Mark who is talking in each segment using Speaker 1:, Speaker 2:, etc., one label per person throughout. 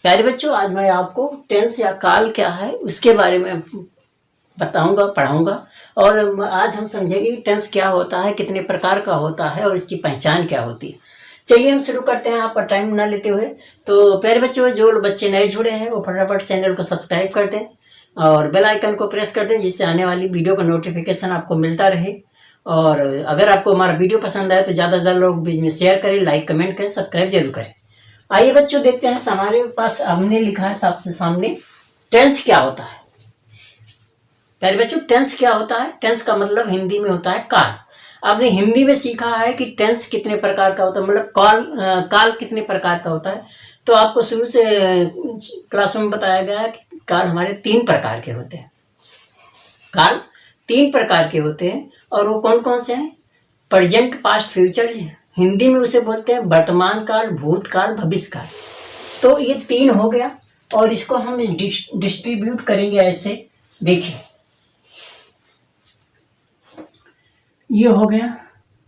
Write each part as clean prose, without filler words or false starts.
Speaker 1: प्यारे बच्चों, आज मैं आपको टेंस या काल क्या है उसके बारे में बताऊंगा, पढ़ाऊंगा। और आज हम समझेंगे कि टेंस क्या होता है, कितने प्रकार का होता है और इसकी पहचान क्या होती है। चलिए हम शुरू करते हैं, आप टाइम ना लेते हुए। तो प्यारे बच्चों, जो बच्चे नए जुड़े हैं वो फटाफट चैनल को सब्सक्राइब कर दें और बेल आइकन को प्रेस कर दें, जिससे आने वाली वीडियो का नोटिफिकेशन आपको मिलता रहे। और अगर आपको हमारा वीडियो पसंद आए तो ज़्यादा से ज़्यादा लोग बीच में शेयर करें, लाइक कमेंट करें, सब्सक्राइब जरूर करें। आइए बच्चों, देखते हैं हमारे पास हमने लिखा है सबसे सामने टेंस क्या होता है। प्यारे बच्चों, टेंस क्या होता है? टेंस का मतलब हिंदी में होता है काल। आपने हिंदी में सीखा है कि टेंस कितने प्रकार का होता है, मतलब काल कितने प्रकार का होता है। तो आपको शुरू से क्लास में बताया गया है कि काल हमारे 3 प्रकार के होते हैं। काल 3 प्रकार के होते हैं और वो कौन कौन से हैं? Present, past, future. हिंदी में उसे बोलते हैं वर्तमान काल, भूतकाल, भविष्य काल। तो ये 3 हो गया और इसको हम डिस्ट्रीब्यूट करेंगे ऐसे। देखिए, ये हो गया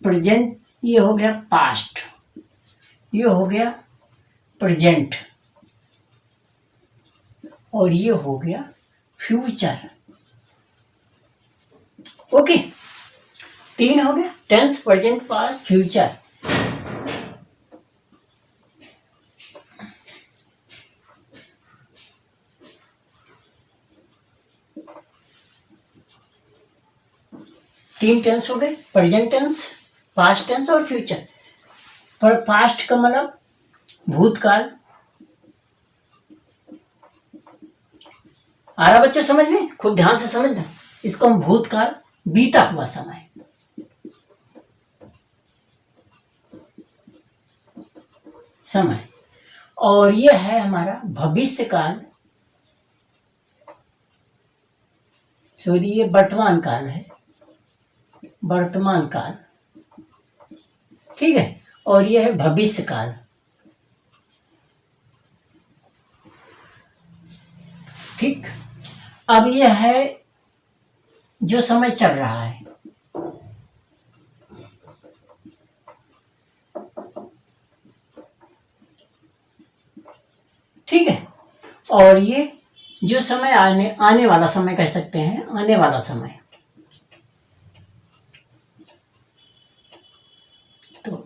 Speaker 1: प्रेजेंट, ये हो गया पास्ट, ये हो गया प्रेजेंट और ये हो गया फ्यूचर। ओके, 3 हो गया, टेंस, प्रेजेंट, पास्ट, फ्यूचर। तीन टेंस हो गए, प्रेजेंट टेंस, पास्ट टेंस और फ्यूचर। पर पास्ट का मतलब भूतकाल। आ रहा बच्चे समझ में? खूब ध्यान से समझना। इसको हम भूतकाल, बीता हुआ समय। समय। और ये है हमारा भविष्य काल, सॉरी ये वर्तमान काल है, वर्तमान काल, ठीक है। और ये है भविष्य काल, ठीक। अब ये है जो समय चल रहा है, ठीक है। और ये जो समय आने वाला समय कह सकते हैं, आने वाला समय। तो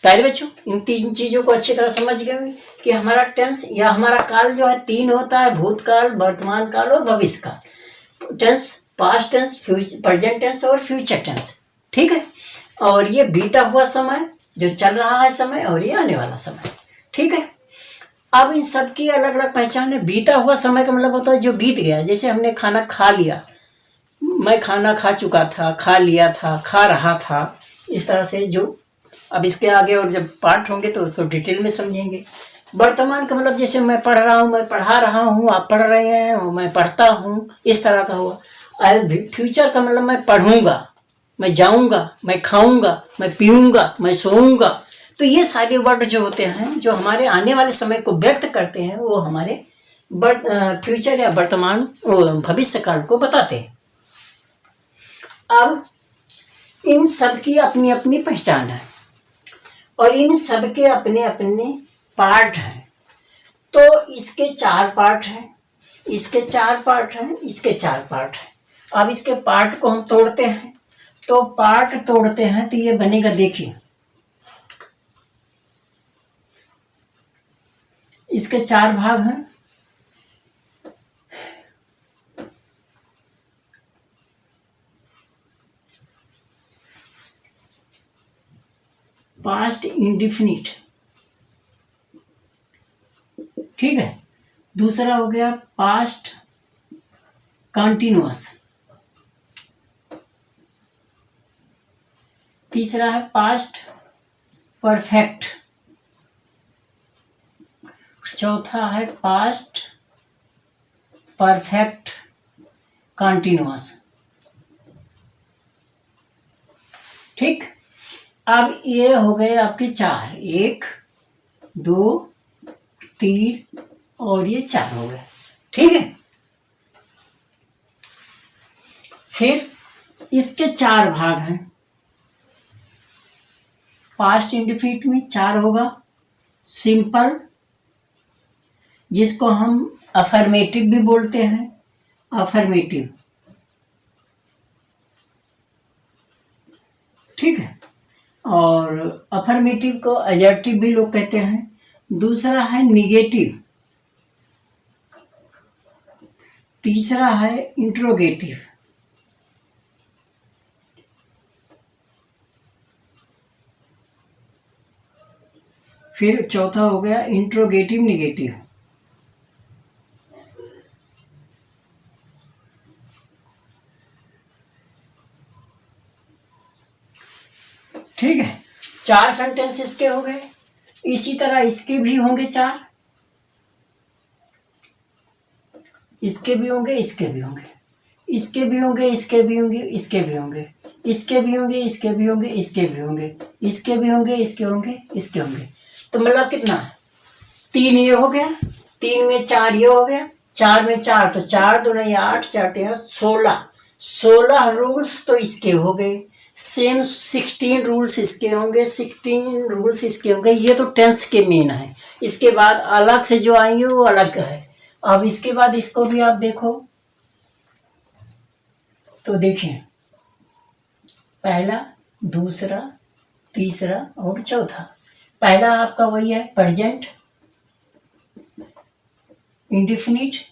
Speaker 1: प्यारे बच्चों, इन 3 चीजों को अच्छी तरह समझ गए कि हमारा टेंस या हमारा काल जो है 3 होता है, भूतकाल, वर्तमान काल और भविष्य काल। Tense, past tense, present tense और फ्यूचर टेंस, ठीक है। और ये बीता हुआ समय, जो चल रहा है समय, और ये आने वाला समय, ठीक है। अब इन सब की अलग अलग पहचान है। बीता हुआ समय का मतलब होता है जो बीत गया, जैसे हमने खाना खा लिया, मैं खाना खा चुका था, खा लिया था, खा रहा था, इस तरह से। जो अब इसके आगे और जब पाठ होंगे तो उसको डिटेल में समझेंगे। वर्तमान का मतलब जैसे मैं पढ़ रहा हूँ, मैं पढ़ा रहा हूँ, आप पढ़ रहे हैं, मैं पढ़ता हूँ, इस तरह का हुआ। फ्यूचर का मतलब मैं पढ़ूंगा, मैं जाऊंगा, मैं खाऊंगा, मैं पीऊंगा, मैं सोऊंगा। तो ये सारे वर्ड जो होते हैं, जो हमारे आने वाले समय को व्यक्त करते हैं, वो हमारे फ्यूचर या वर्तमान भविष्य काल को बताते हैं। अब इन सब की अपनी अपनी पहचान है और इन सब के अपने अपने पार्ट हैं। तो इसके 4 पार्ट हैं, इसके 4 पार्ट हैं, इसके 4 पार्ट हैं। अब इसके पार्ट को हम तोड़ते हैं, तो पार्ट तोड़ते हैं तो ये बनेगा, देखिए इसके 4 भाग हैं। पास्ट इंडिफिनिट, ठीक है। दूसरा हो गया पास्ट कंटिन्यूअस, तीसरा है पास्ट परफेक्ट, चौथा है पास्ट परफेक्ट कंटिन्यूअस, ठीक। अब ये हो गए आपके 4, 1 2 3 और ये 4 हो गए, ठीक है। फिर इसके 4 भाग हैं। पास्ट इंडिफिनिट में 4 होगा, सिंपल, जिसको हम अफर्मेटिव भी बोलते हैं, अफर्मेटिव, ठीक है। और अफर्मेटिव को एजर्टिव भी लोग कहते हैं। दूसरा है निगेटिव, तीसरा है इंट्रोगेटिव, फिर चौथा हो गया इंट्रोगेटिव निगेटिव। ठीक है, 4 सेंटेंस इसके हो गए। इसी तरह इसके भी होंगे 4, इसके भी होंगे, इसके भी होंगे, इसके भी होंगे, इसके भी होंगे, इसके भी होंगे, इसके भी होंगे, इसके भी होंगे, इसके भी होंगे, इसके भी होंगे, इसके होंगे, इसके होंगे। तो मतलब कितना है, 3 ये हो गया, 3 में 4 ये हो गया, 4 में 4 तो 4 2 नहीं 8, 4 13 16 रूल्स तो इसके हो गए। सेम 16 रूल्स इसके होंगे, 16 रूल्स इसके होंगे। ये तो टेंस के मेन है। इसके बाद अलग से जो आएंगे वो अलग है। अब इसके बाद इसको भी आप देखो तो देखिए, पहला, दूसरा, तीसरा और चौथा। पहला आपका वही है प्रेजेंट, इंडेफिनिट,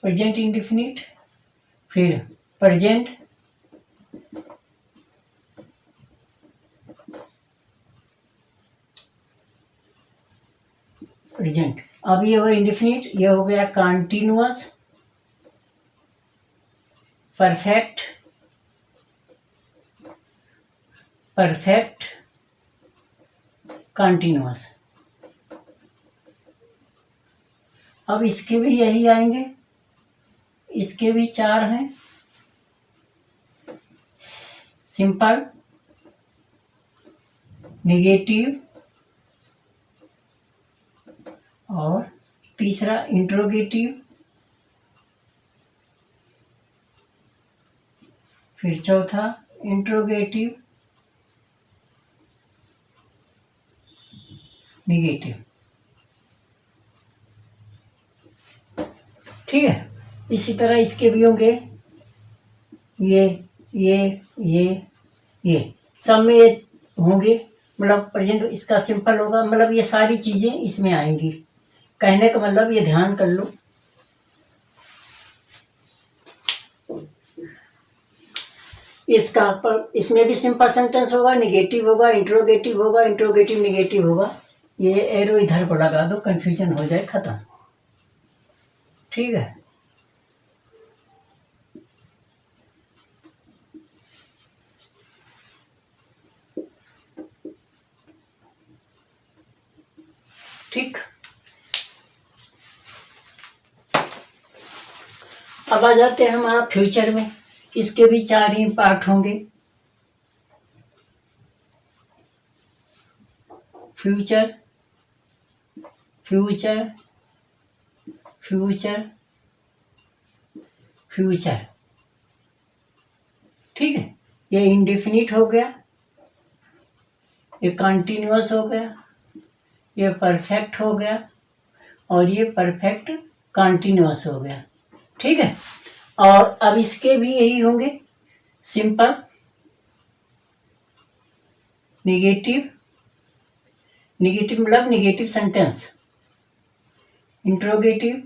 Speaker 1: प्रेजेंट इंडेफिनिट, फिर प्रेजेंट, प्रेजेंट। अब ये हो इंडेफिनिट, ये हो गया कॉन्टिन्यूअस, परफेक्ट, परफेक्ट, कॉन्टिन्यूअस। अब इसके भी यही आएंगे, इसके भी 4 हैं, सिंपल, नेगेटिव और तीसरा इंट्रोगेटिव, फिर चौथा इंट्रोगेटिव, नेगेटिव। ठीक है, इसी तरह इसके भी होंगे, ये सब में ये होंगे। मतलब प्रेजेंट इसका सिंपल होगा, मतलब ये सारी चीजें इसमें आएंगी। कहने का मतलब ये ध्यान कर लो। इसका पर इसमें भी सिंपल सेंटेंस होगा, निगेटिव होगा, इंट्रोगेटिव होगा, इंट्रोगेटिव निगेटिव होगा। ये एरो इधर पर लगा दो, कंफ्यूजन हो जाए, खत्म। ठीक है, ठीक। अब आ जाते हैं हमारा फ्यूचर में। इसके भी 4 ही पार्ट होंगे। Future, future, future, future. ठीक है, ये इंडेफिनिट हो गया, ये कंटिन्यूअस हो गया, ये परफेक्ट हो गया और ये परफेक्ट कंटिन्यूअस हो गया। ठीक है, और अब इसके भी यही होंगे, सिंपल, निगेटिव, निगेटिव मतलब निगेटिव सेंटेंस, इंट्रोगेटिव,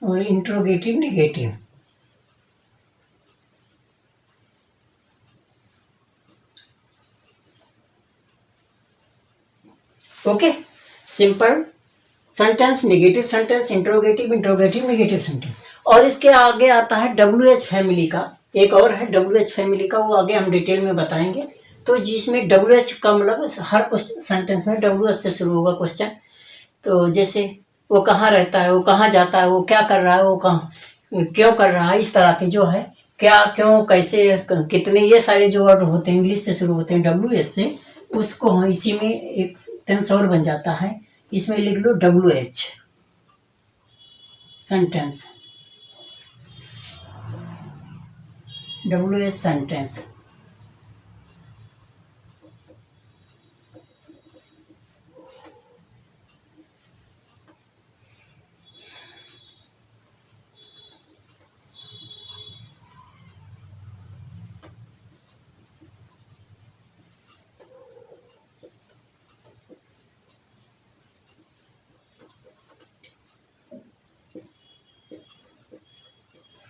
Speaker 1: और interrogative negative. Okay, simple sentence, negative sentence, interrogative, interrogative negative sentence. और इसके आगे आता है WH फैमिली का, एक और है WH फैमिली का, वो आगे हम डिटेल में बताएंगे। तो जिसमें WH का मतलब हर उस सेंटेंस में WH से शुरू होगा क्वेश्चन। तो जैसे वो कहाँ रहता है, वो कहाँ जाता है, वो क्या कर रहा है, वो कहाँ क्यों कर रहा है, इस तरह के जो है, क्या, क्यों, कैसे, कितने, ये सारे जो वर्ड होते हैं इंग्लिश से शुरू होते हैं WH से, उसको हम इसी में एक टेंस और बन जाता है। इसमें लिख लो WH सेंटेंस। WH sentence.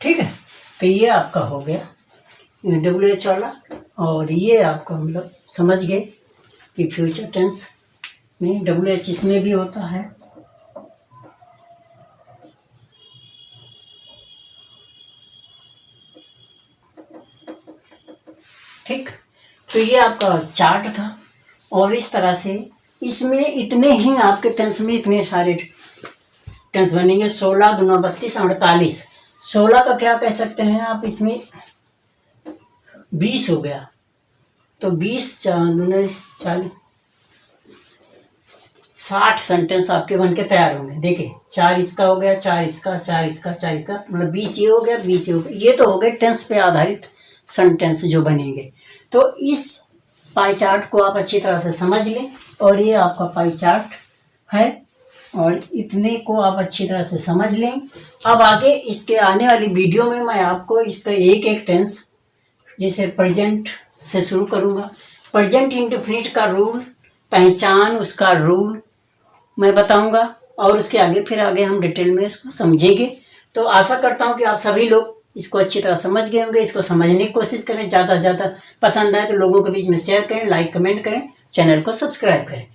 Speaker 1: ठीक है, तो ये आपका हो गया WH वाला। और ये आपका मतलब समझ गए कि फ्यूचर टेंस में WH इसमें भी होता है। ठीक, तो ये आपका चार्ट था। और इस तरह से इसमें इतने ही आपके टेंस में इतने सारे टेंस बनेंगे। 16 दूना 32 48। 16 का क्या कह सकते हैं आप, इसमें 20 हो गया, तो 20 दूना 40 60 सेंटेंस आपके बन के तैयार होंगे। देखिए 4 इसका हो गया, 4 इसका, 4 इसका, 4 इसका, मतलब 20 ये हो गया, 20 ये हो गया। ये तो हो गए टेंस पे आधारित सेंटेंस जो बनेंगे। तो इस पाई चार्ट को आप अच्छी तरह से समझ लें। और ये आपका पाई चार्ट है, और इतने को आप अच्छी तरह से समझ लें। अब आगे इसके आने वाली वीडियो में मैं आपको इसका एक एक टेंस, जैसे प्रेजेंट से शुरू करूँगा। प्रेजेंट इंडेफिनिट का रूल, पहचान उसका रूल मैं बताऊंगा, और उसके आगे फिर आगे हम डिटेल में इसको समझेंगे। तो आशा करता हूं कि आप सभी लोग इसको अच्छी तरह समझ गए होंगे। इसको समझने की कोशिश करें, ज़्यादा से ज़्यादा पसंद आए तो लोगों के बीच में शेयर करें, लाइक कमेंट करें, चैनल को सब्सक्राइब करें।